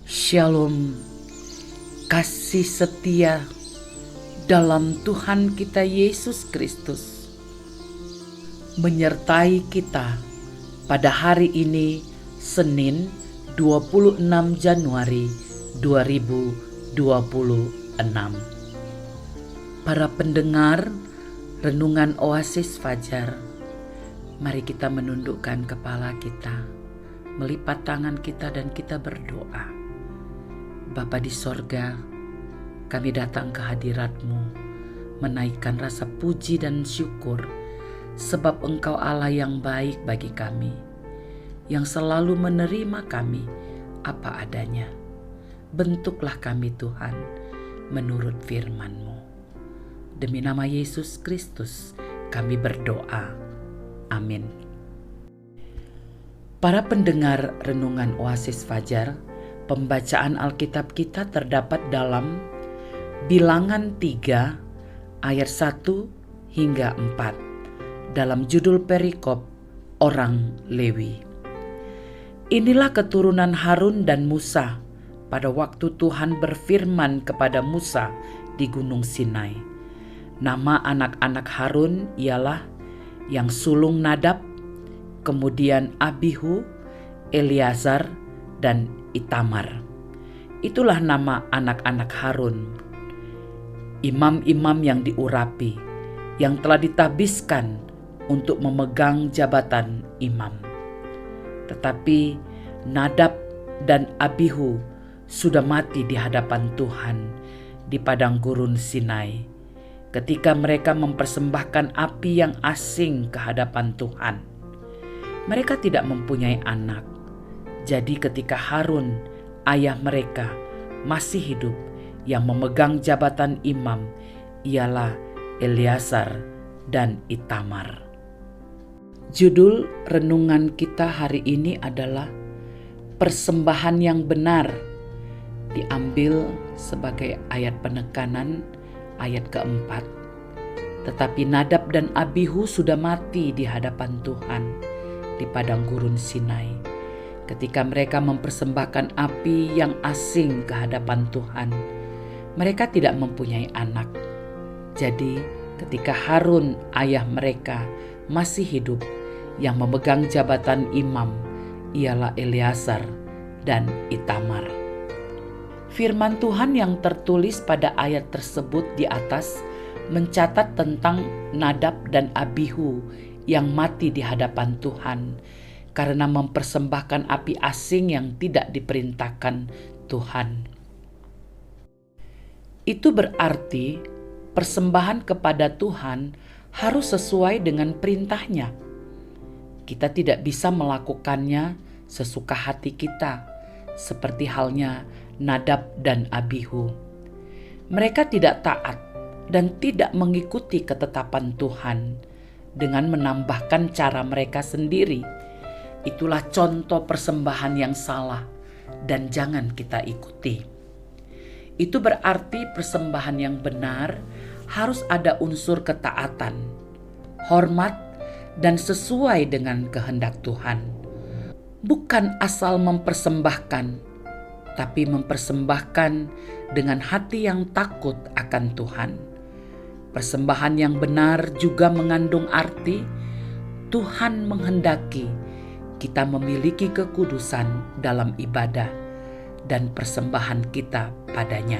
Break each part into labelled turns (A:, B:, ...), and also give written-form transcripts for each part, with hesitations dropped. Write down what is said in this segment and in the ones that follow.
A: Shalom, kasih setia dalam Tuhan kita Yesus Kristus menyertai kita pada hari ini, Senin 26 Januari 2026. Para pendengar Renungan Oasis Fajar, mari kita menundukkan kepala kita, melipat tangan kita dan kita berdoa. Bapa di sorga, kami datang ke hadirat-Mu, menaikkan rasa puji dan syukur, sebab Engkau Allah yang baik bagi kami, yang selalu menerima kami apa adanya. Bentuklah kami Tuhan, menurut firman-Mu. Demi nama Yesus Kristus, kami berdoa. Amin. Para pendengar Renungan Oasis Fajar, pembacaan Alkitab kita terdapat dalam Bilangan 3 ayat 1 hingga 4 dalam judul perikop Orang Lewi. Inilah keturunan Harun dan Musa pada waktu Tuhan berfirman kepada Musa di Gunung Sinai. Nama anak-anak Harun ialah yang sulung Nadab, kemudian Abihu, Eleazar, dan Itamar. Itulah nama anak-anak Harun, imam-imam yang diurapi, yang telah ditabiskan untuk memegang jabatan imam. Tetapi Nadab dan Abihu sudah mati di hadapan Tuhan di padang gurun Sinai, ketika mereka mempersembahkan api yang asing ke hadapan Tuhan. Mereka tidak mempunyai anak. Jadi ketika Harun, ayah mereka, masih hidup, yang memegang jabatan imam ialah Eleazar dan Itamar. Judul renungan kita hari ini adalah Persembahan yang Benar, diambil sebagai ayat penekanan ayat keempat. Tetapi Nadab dan Abihu sudah mati di hadapan Tuhan di padang gurun Sinai, ketika mereka mempersembahkan api yang asing ke hadapan Tuhan. Mereka tidak mempunyai anak. Jadi ketika Harun, ayah mereka, masih hidup, yang memegang jabatan imam ialah Eleazar dan Itamar. Firman Tuhan yang tertulis pada ayat tersebut di atas mencatat tentang Nadab dan Abihu yang mati di hadapan Tuhan karena mempersembahkan api asing yang tidak diperintahkan Tuhan. Itu berarti persembahan kepada Tuhan harus sesuai dengan perintahnya. Kita tidak bisa melakukannya sesuka hati kita, seperti halnya Nadab dan Abihu. Mereka tidak taat dan tidak mengikuti ketetapan Tuhan dengan menambahkan cara mereka sendiri. Itulah contoh persembahan yang salah dan jangan kita ikuti. Itu berarti persembahan yang benar harus ada unsur ketaatan, hormat, dan sesuai dengan kehendak Tuhan. Bukan asal mempersembahkan, tapi mempersembahkan dengan hati yang takut akan Tuhan. Persembahan yang benar juga mengandung arti Tuhan menghendaki kita memiliki kekudusan dalam ibadah dan persembahan kita padanya.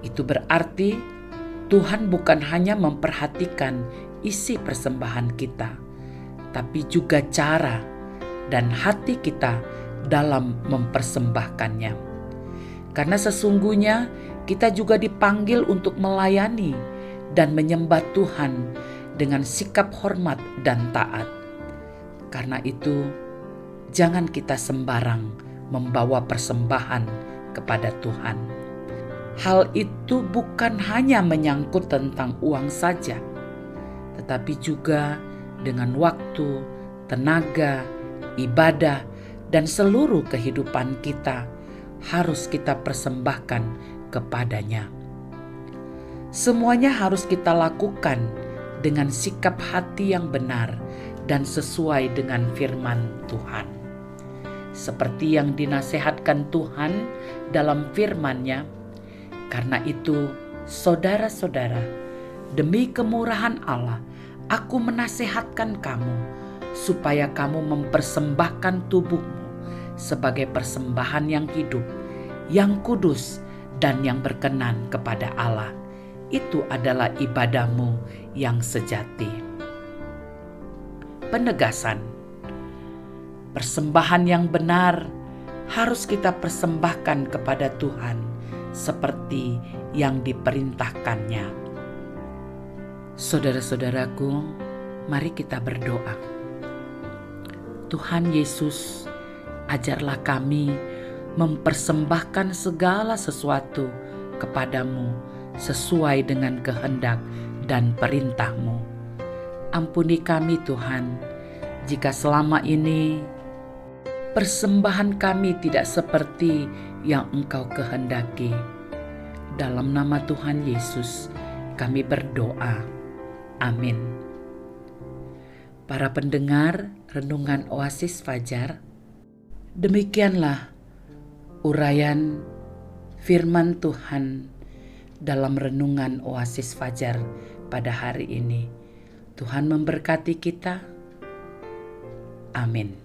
A: Itu berarti Tuhan bukan hanya memperhatikan isi persembahan kita, tapi juga cara dan hati kita dalam mempersembahkannya. Karena sesungguhnya kita juga dipanggil untuk melayani dan menyembah Tuhan dengan sikap hormat dan taat. Karena itu, jangan kita sembarang membawa persembahan kepada Tuhan. Hal itu bukan hanya menyangkut tentang uang saja, tetapi juga dengan waktu, tenaga, ibadah, dan seluruh kehidupan kita harus kita persembahkan kepadanya. Semuanya harus kita lakukan dengan sikap hati yang benar dan sesuai dengan firman Tuhan. seperti yang dinasihatkan Tuhan dalam firman-Nya. Karena itu, saudara-saudara, demi kemurahan Allah, aku menasihatkan kamu supaya kamu mempersembahkan tubuhmu sebagai persembahan yang hidup, yang kudus, dan yang berkenan kepada Allah. Itu adalah ibadahmu yang sejati. Penegasan. Persembahan yang benar harus kita persembahkan kepada Tuhan seperti yang diperintahkannya. Saudara-saudaraku, mari kita berdoa. Tuhan Yesus, ajarlah kami mempersembahkan segala sesuatu kepadamu sesuai dengan kehendak dan perintah-Mu. Ampuni kami Tuhan, jika selama ini persembahan kami tidak seperti yang Engkau kehendaki. Dalam nama Tuhan Yesus kami berdoa. Amin. Para pendengar Renungan Oasis Fajar, demikianlah uraian firman Tuhan dalam Renungan Oasis Fajar pada hari ini. Tuhan memberkati kita. Amin.